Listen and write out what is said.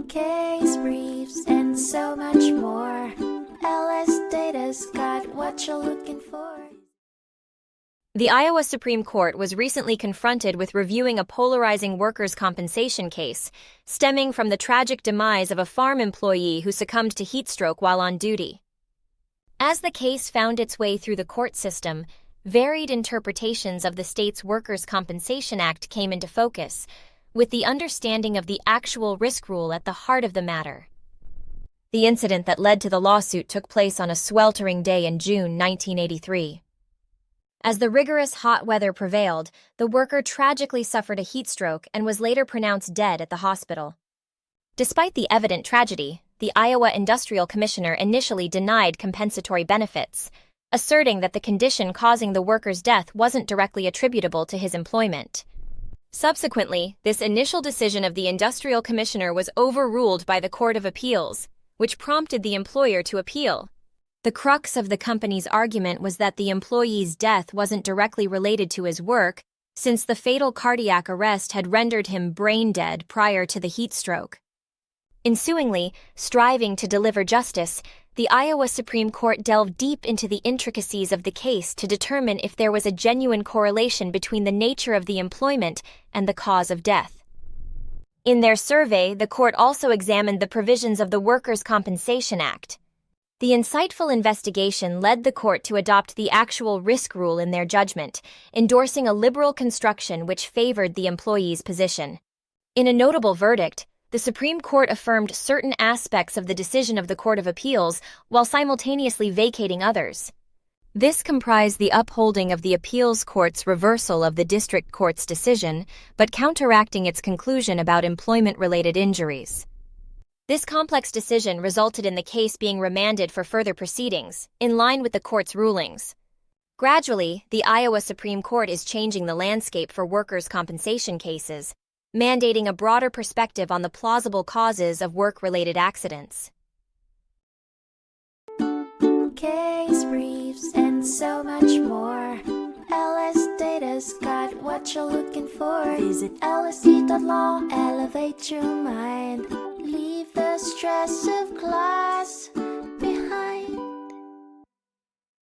case briefs, and so much more. LSData's got what you're looking for. The Iowa Supreme Court was recently confronted with reviewing a polarizing workers' compensation case stemming from the tragic demise of a farm employee who succumbed to heat stroke while on duty. As the case found its way through the court system, varied interpretations of the state's Workers' Compensation Act came into focus, with the understanding of the actual risk rule at the heart of the matter. The incident that led to the lawsuit took place on a sweltering day in June 1983. As the rigorous hot weather prevailed, the worker tragically suffered a heat stroke and was later pronounced dead at the hospital. Despite the evident tragedy, the Iowa Industrial Commissioner initially denied compensatory benefits, asserting that the condition causing the worker's death wasn't directly attributable to his employment. Subsequently, this initial decision of the Industrial Commissioner was overruled by the Court of Appeals, which prompted the employer to appeal. The crux of the company's argument was that the employee's death wasn't directly related to his work, since the fatal cardiac arrest had rendered him brain dead prior to the heat stroke. Ensuingly, striving to deliver justice, the Iowa Supreme Court delved deep into the intricacies of the case to determine if there was a genuine correlation between the nature of the employment and the cause of death. In their survey, the court also examined the provisions of the Workers' Compensation Act. The insightful investigation led the court to adopt the actual risk rule in their judgment, endorsing a liberal construction which favored the employee's position. In a notable verdict, the Supreme Court affirmed certain aspects of the decision of the Court of Appeals while simultaneously vacating others. This comprised the upholding of the appeals court's reversal of the district court's decision, but counteracting its conclusion about employment-related injuries. This complex decision resulted in the case being remanded for further proceedings, in line with the court's rulings. Gradually, the Iowa Supreme Court is changing the landscape for workers' compensation cases, mandating a broader perspective on the plausible causes of work-related accidents. Case briefs, and so much more. LSData's got what you're looking for. Visit lsd.law, elevate your mind. Leave the stress of class.